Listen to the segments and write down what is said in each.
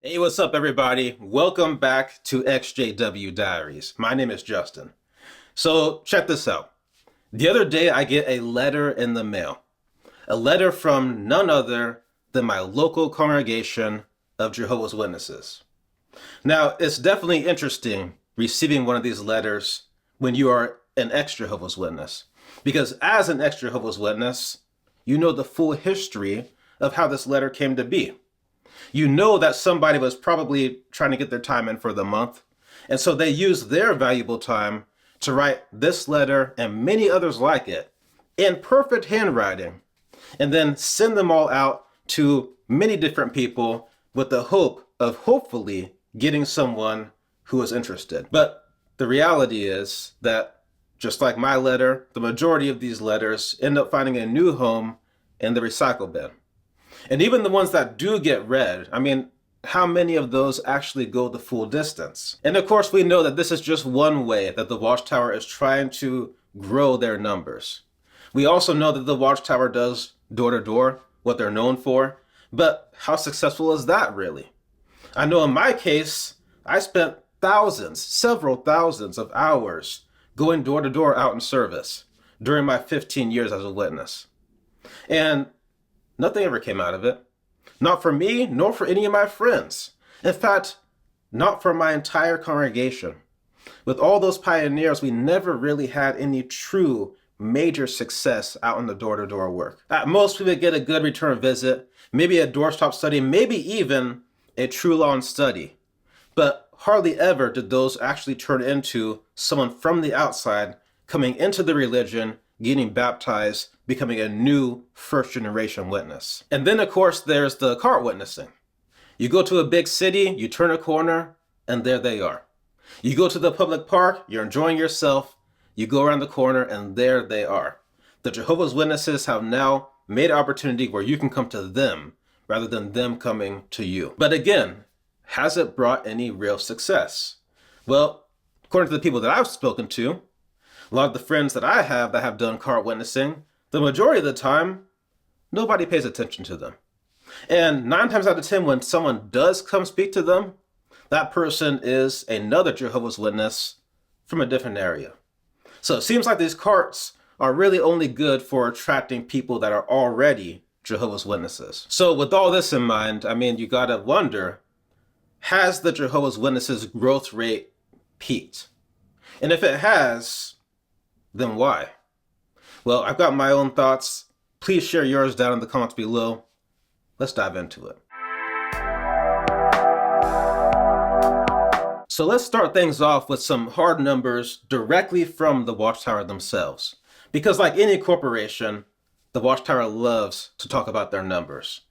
Hey, what's up, everybody? Welcome back to XJW Diaries. My name is Justin. So, check this out. The other day, I get a letter in the mail. A letter from none other than my local congregation of Jehovah's Witnesses. Now, it's definitely interesting receiving one of these letters when you are an ex-Jehovah's Witness. Because as an ex-Jehovah's Witness, you know the full history of how this letter came to be. You know that somebody was probably trying to get their time in for the month, and so they used their valuable time to write this letter and many others like it in perfect handwriting, and then send them all out to many different people with the hope of hopefully getting someone who is interested. But the reality is that, just like my letter, the majority of these letters end up finding a new home in the recycle bin. And even the ones that do get read, how many of those actually go the full distance? And of course, we know that this is just one way that the Watchtower is trying to grow their numbers. We also know that the Watchtower does door-to-door, what they're known for, but how successful is that really? I know in my case, I spent several thousands of hours going door-to-door out in service during my 15 years as a witness. And nothing ever came out of it. Not for me, nor for any of my friends. In fact, not for my entire congregation. With all those pioneers, we never really had any true major success out in the door-to-door work. At most, we would get a good return visit, maybe a doorstop study, maybe even a true lawn study. But hardly ever did those actually turn into someone from the outside coming into the religion, getting baptized, becoming a new first-generation witness. And then, of course, there's the cart witnessing. You go to a big city, you turn a corner, and there they are. You go to the public park, you're enjoying yourself, you go around the corner, and there they are. The Jehovah's Witnesses have now made an opportunity where you can come to them rather than them coming to you. But again, has it brought any real success? Well, according to the people that I've spoken to, a lot of the friends that I have that have done cart witnessing, the majority of the time, nobody pays attention to them. And 9 times out of 10, when someone does come speak to them, that person is another Jehovah's Witness from a different area. So it seems like these carts are really only good for attracting people that are already Jehovah's Witnesses. So with all this in mind, you gotta wonder, has the Jehovah's Witnesses growth rate peaked? And if it has, then why? Well, I've got my own thoughts. Please share yours down in the comments below. Let's dive into it. So let's start things off with some hard numbers directly from the Watchtower themselves. Because like any corporation, the Watchtower loves to talk about their numbers.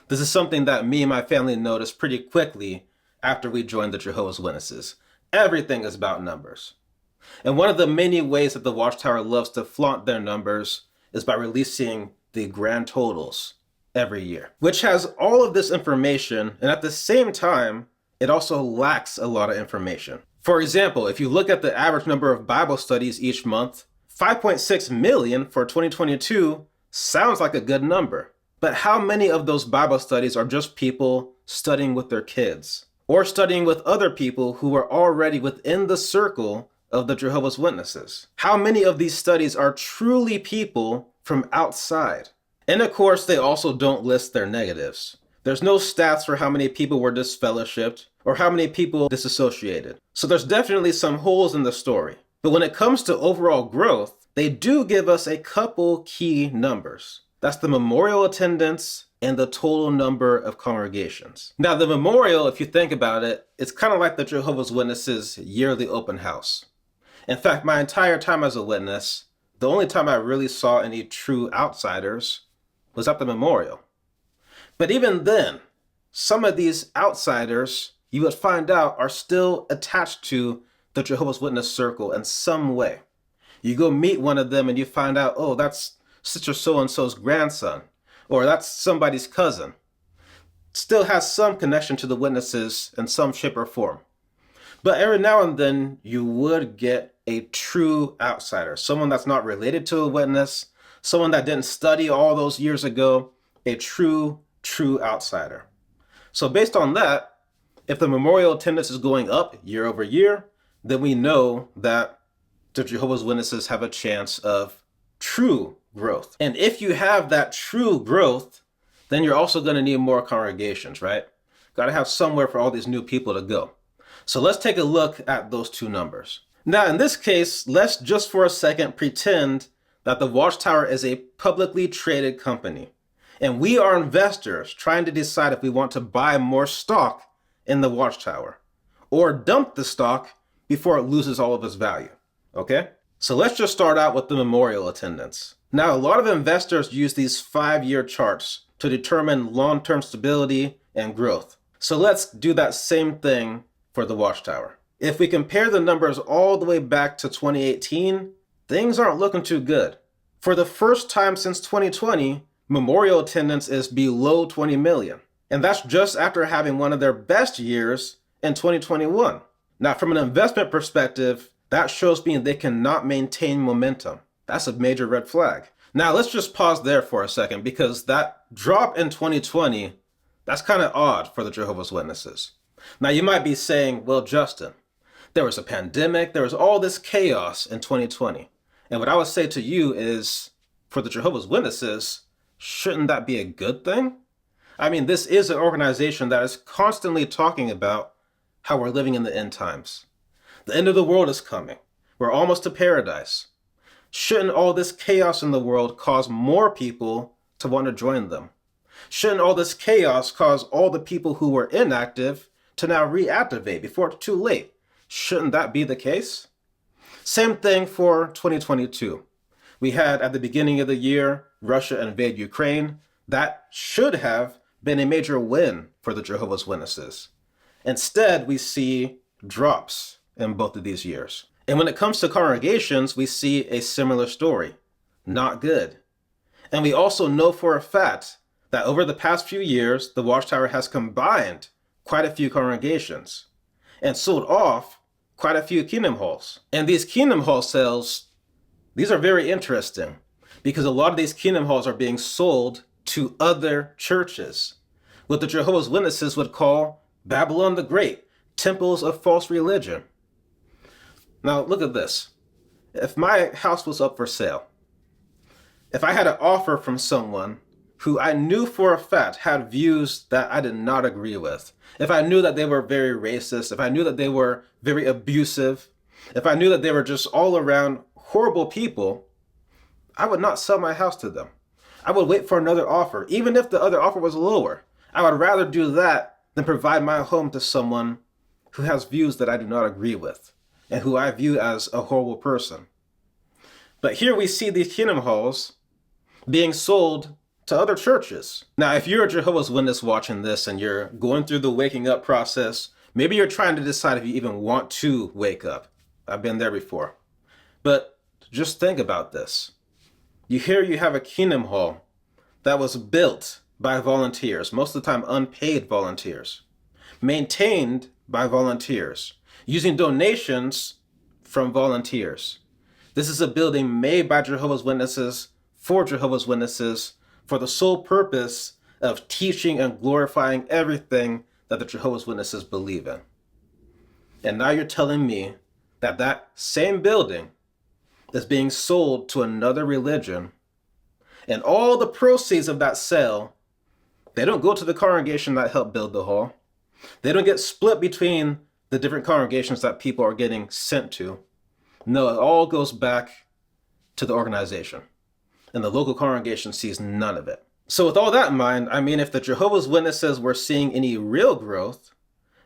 This is something that me and my family noticed pretty quickly after we joined the Jehovah's Witnesses. Everything is about numbers. And one of the many ways that the Watchtower loves to flaunt their numbers is by releasing the grand totals every year, which has all of this information, and at the same time, it also lacks a lot of information. For example, if you look at the average number of Bible studies each month, 5.6 million for 2022 sounds like a good number. But how many of those Bible studies are just people studying with their kids, or studying with other people who are already within the circle of the Jehovah's Witnesses? How many of these studies are truly people from outside? And of course, they also don't list their negatives. There's no stats for how many people were disfellowshipped or how many people disassociated. So there's definitely some holes in the story. But when it comes to overall growth, they do give us a couple key numbers. That's the memorial attendance and the total number of congregations. Now, the memorial, if you think about it, it's kind of like the Jehovah's Witnesses' yearly open house. In fact, my entire time as a witness, the only time I really saw any true outsiders was at the memorial. But even then, some of these outsiders, you would find out, are still attached to the Jehovah's Witness circle in some way. You go meet one of them and you find out, oh, that's Sister so-and-so's grandson, or that's somebody's cousin. Still has some connection to the witnesses in some shape or form. But every now and then, you would get a true outsider, someone that's not related to a witness, someone that didn't study all those years ago, a true outsider. So based on that, If the memorial attendance is going up year over year, then we know that the Jehovah's Witnesses have a chance of true growth. And if you have that true growth, then you're also going to need more congregations, right? Got to have somewhere for all these new people to go. So let's take a look at those two numbers. Now, in this case, let's just for a second pretend that the Watchtower is a publicly traded company, and we are investors trying to decide if we want to buy more stock in the Watchtower or dump the stock before it loses all of its value. Okay? So let's just start out with the memorial attendance. Now, a lot of investors use these 5-year charts to determine long-term stability and growth. So let's do that same thing for the Watchtower. If we compare the numbers all the way back to 2018, things aren't looking too good. For the first time since 2020, memorial attendance is below 20 million. And that's just after having one of their best years in 2021. Now, from an investment perspective, that shows me they cannot maintain momentum. That's a major red flag. Now, let's just pause there for a second, because that drop in 2020, that's kind of odd for the Jehovah's Witnesses. Now, you might be saying, well, Justin, there was a pandemic, there was all this chaos in 2020. And what I would say to you is, for the Jehovah's Witnesses, shouldn't that be a good thing? I mean, this is an organization that is constantly talking about how we're living in the end times. The end of the world is coming. We're almost to paradise. Shouldn't all this chaos in the world cause more people to want to join them? Shouldn't all this chaos cause all the people who were inactive to now reactivate before it's too late? Shouldn't that be the case? Same thing for 2022. We had at the beginning of the year, Russia invade Ukraine. That should have been a major win for the Jehovah's Witnesses. Instead, we see drops in both of these years. And when it comes to congregations, we see a similar story. Not good. And we also know for a fact that over the past few years, the Watchtower has combined quite a few congregations and sold off quite a few Kingdom Halls. And these Kingdom Hall sales, these are very interesting because a lot of these Kingdom Halls are being sold to other churches, what the Jehovah's Witnesses would call Babylon the Great, temples of false religion. Now, look at this. If my house was up for sale, if I had an offer from someone who I knew for a fact had views that I did not agree with, if I knew that they were very racist, if I knew that they were very abusive, if I knew that they were just all around horrible people, I would not sell my house to them. I would wait for another offer, even if the other offer was lower. I would rather do that than provide my home to someone who has views that I do not agree with and who I view as a horrible person. But here we see these Kingdom Halls being sold to other churches. Now, if you're a Jehovah's Witness watching this and you're going through the waking up process, maybe you're trying to decide if you even want to wake up. I've been there before. But just think about this. You have a Kingdom Hall that was built by volunteers, most of the time unpaid volunteers, maintained by volunteers, using donations from volunteers. This is a building made by Jehovah's Witnesses for Jehovah's Witnesses for the sole purpose of teaching and glorifying everything that the Jehovah's Witnesses believe in. And now you're telling me that that same building is being sold to another religion, and all the proceeds of that sale, they don't go to the congregation that helped build the hall. They don't get split between the different congregations that people are getting sent to. No, it all goes back to the organization, and the local congregation sees none of it. So with all that in mind, I mean, if the Jehovah's Witnesses were seeing any real growth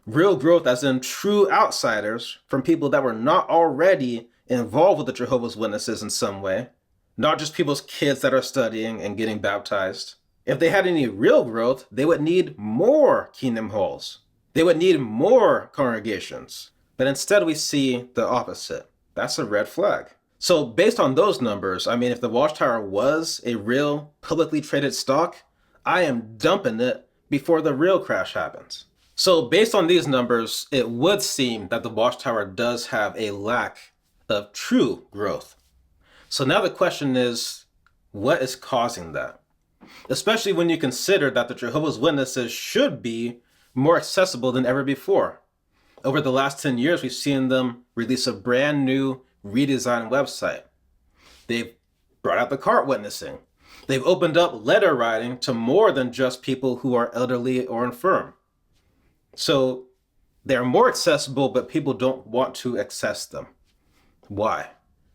as in true outsiders from people that were not already involved with the Jehovah's Witnesses in some way, not just people's kids that are studying and getting baptized. If they had any real growth, they would need more Kingdom Halls. They would need more congregations. But instead we see the opposite. That's a red flag. So based on those numbers, I mean, if the Watchtower was a real publicly traded stock, I am dumping it before the real crash happens. So based on these numbers, it would seem that the Watchtower does have a lack of true growth. So now the question is, what is causing that? Especially when you consider that the Jehovah's Witnesses should be more accessible than ever before. Over the last 10 years, we've seen them release a brand new redesigned website. They've brought out the cart witnessing. They've opened up letter writing to more than just people who are elderly or infirm. So they're more accessible, but people don't want to access them. Why?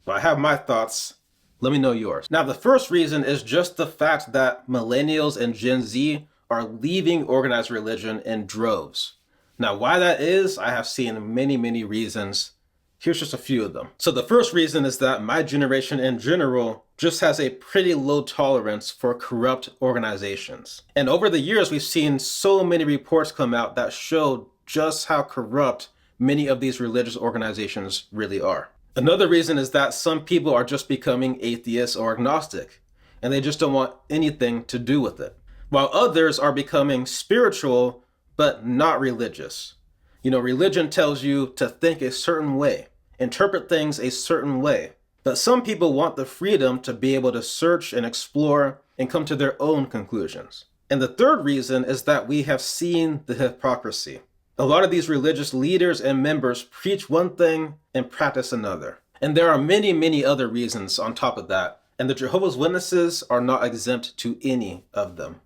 Well, I have my thoughts. Let me know yours. Now, the first reason is just the fact that millennials and Gen Z are leaving organized religion in droves. Now, why that is, I have seen many, many reasons. Here's just a few of them. So the first reason is that my generation in general just has a pretty low tolerance for corrupt organizations. And over the years, we've seen so many reports come out that show just how corrupt many of these religious organizations really are. Another reason is that some people are just becoming atheists or agnostic, and they just don't want anything to do with it, while others are becoming spiritual but not religious. You know, religion tells you to think a certain way, interpret things a certain way, but some people want the freedom to be able to search and explore and come to their own conclusions. And the third reason is that we have seen the hypocrisy. A lot of these religious leaders and members preach one thing and practice another. And there are many, many other reasons on top of that, and the Jehovah's Witnesses are not exempt to any of them.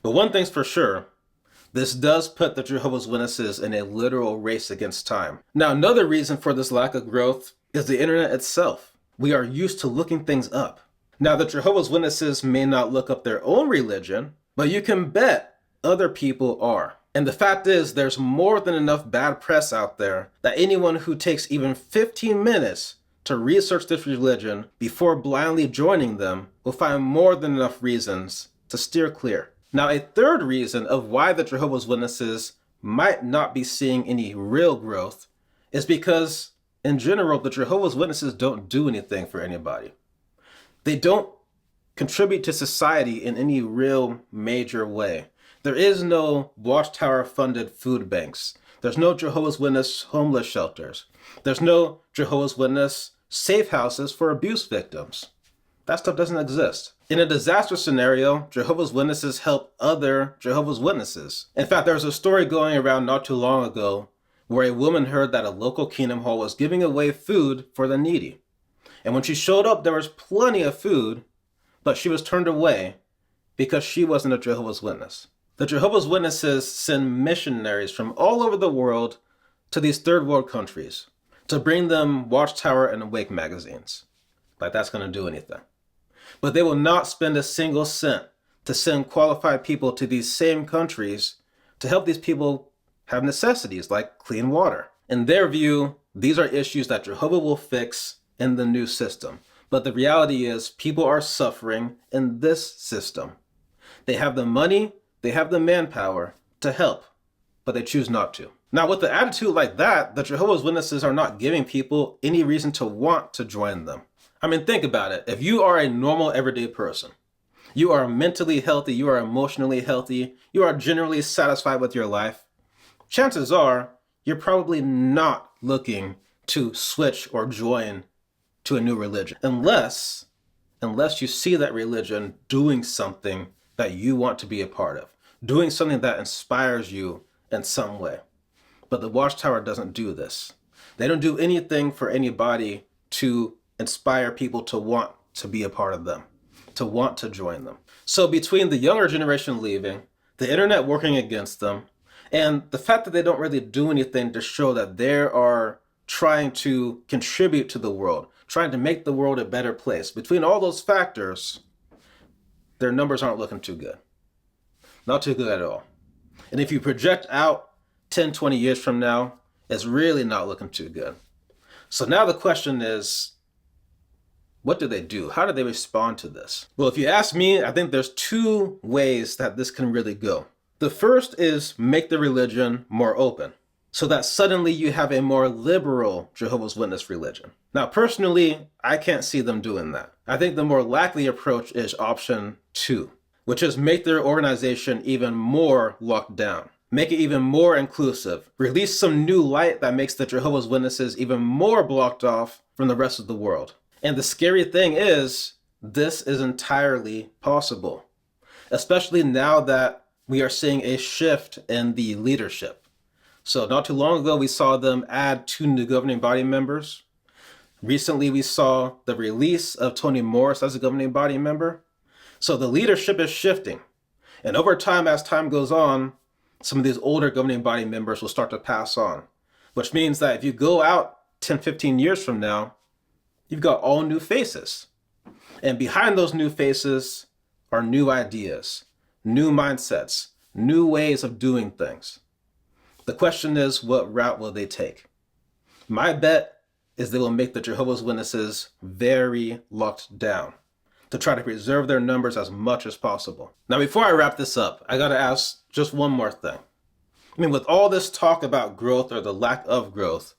But one thing's for sure, this does put the Jehovah's Witnesses in a literal race against time. Now, another reason for this lack of growth is the internet itself. We are used to looking things up. Now, the Jehovah's Witnesses may not look up their own religion, but you can bet other people are. And the fact is, there's more than enough bad press out there that anyone who takes even 15 minutes to research this religion before blindly joining them will find more than enough reasons to steer clear. Now, a third reason of why the Jehovah's Witnesses might not be seeing any real growth is because, in general, the Jehovah's Witnesses don't do anything for anybody. They don't contribute to society in any real major way. There is no Watchtower funded food banks. There's no Jehovah's Witness homeless shelters. There's no Jehovah's Witness safe houses for abuse victims. That stuff doesn't exist. In a disaster scenario, Jehovah's Witnesses help other Jehovah's Witnesses. In fact, there was a story going around not too long ago where a woman heard that a local Kingdom Hall was giving away food for the needy. And when she showed up, there was plenty of food, but she was turned away because she wasn't a Jehovah's Witness. The Jehovah's Witnesses send missionaries from all over the world to these third world countries to bring them Watchtower and Awake magazines. Like that's going to do anything. But they will not spend a single cent to send qualified people to these same countries to help these people have necessities like clean water. In their view, these are issues that Jehovah will fix in the new system. But the reality is people are suffering in this system. They have the money, they have the manpower to help, but they choose not to. Now, with the attitude like that, the Jehovah's Witnesses are not giving people any reason to want to join them. I mean, think about it. If you are a normal, everyday person, you are mentally healthy, you are emotionally healthy, you are generally satisfied with your life, chances are you're probably not looking to switch or join to a new religion, unless you see that religion doing something that you want to be a part of, doing something that inspires you in some way. But the Watchtower doesn't do this. They don't do anything for anybody to inspire people to want to be a part of them, to want to join them. So between the younger generation leaving, the internet working against them, and the fact that they don't really do anything to show that they are trying to contribute to the world, trying to make the world a better place, between all those factors, their numbers aren't looking too good. Not too good at all. And if you project out 10, 20 years from now, it's really not looking too good. So now the question is, what do they do? How do they respond to this? Well, if you ask me, I think there's two ways that this can really go. The first is make the religion more open, so that suddenly you have a more liberal Jehovah's Witness religion. Now, personally, I can't see them doing that. I think the more likely approach is option 2, which is make their organization even more locked down. Make it even more inclusive. Release some new light that makes the Jehovah's Witnesses even more blocked off from the rest of the world. And the scary thing is, this is entirely possible, especially now that we are seeing a shift in the leadership. So not too long ago, we saw them add 2 new governing body members. Recently, we saw the release of Toni Morris as a governing body member. So the leadership is shifting. And over time, as time goes on, some of these older governing body members will start to pass on, which means that if you go out 10, 15 years from now, you've got all new faces. And behind those new faces are new ideas, new mindsets, new ways of doing things. The question is, what route will they take? My bet is they will make the Jehovah's Witnesses very locked down to try to preserve their numbers as much as possible. Now, before I wrap this up, I gotta ask just one more thing. I mean, with all this talk about growth or the lack of growth,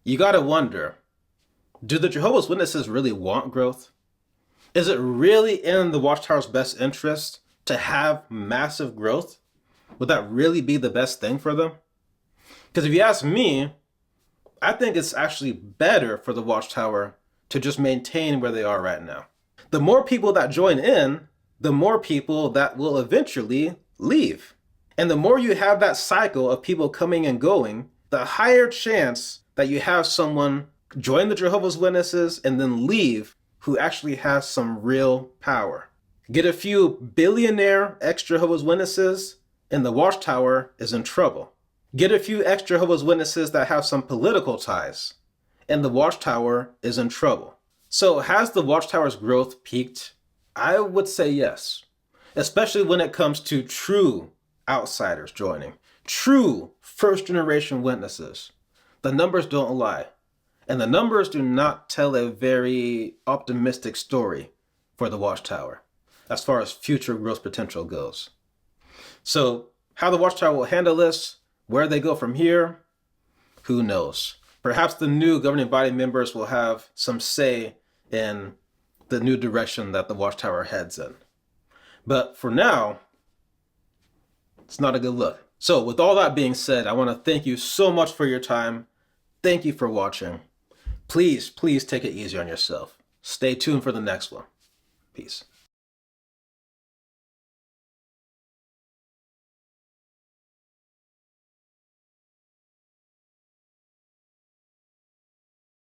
you gotta wonder, do the Jehovah's Witnesses really want growth? Is it really in the Watchtower's best interest to have massive growth? Would that really be the best thing for them? Because if you ask me, I think it's actually better for the Watchtower to just maintain where they are right now. The more people that join in, the more people that will eventually leave. And the more you have that cycle of people coming and going, the higher chance that you have someone join the Jehovah's Witnesses and then leave who actually has some real power. Get a few billionaire ex-Jehovah's Witnesses and the Watchtower is in trouble. Get a few ex-Jehovah's Witnesses that have some political ties and the Watchtower is in trouble. So has the Watchtower's growth peaked? I would say yes, especially when it comes to true outsiders joining, true first-generation witnesses. The numbers don't lie, and the numbers do not tell a very optimistic story for the Watchtower as far as future growth potential goes. So how the Watchtower will handle this, where they go from here, who knows? Perhaps the new governing body members will have some say in the new direction that the Watchtower heads in. But for now, it's not a good look. So with all that being said, I want to thank you so much for your time. Thank you for watching. Please take it easy on yourself. Stay tuned for the next one. Peace.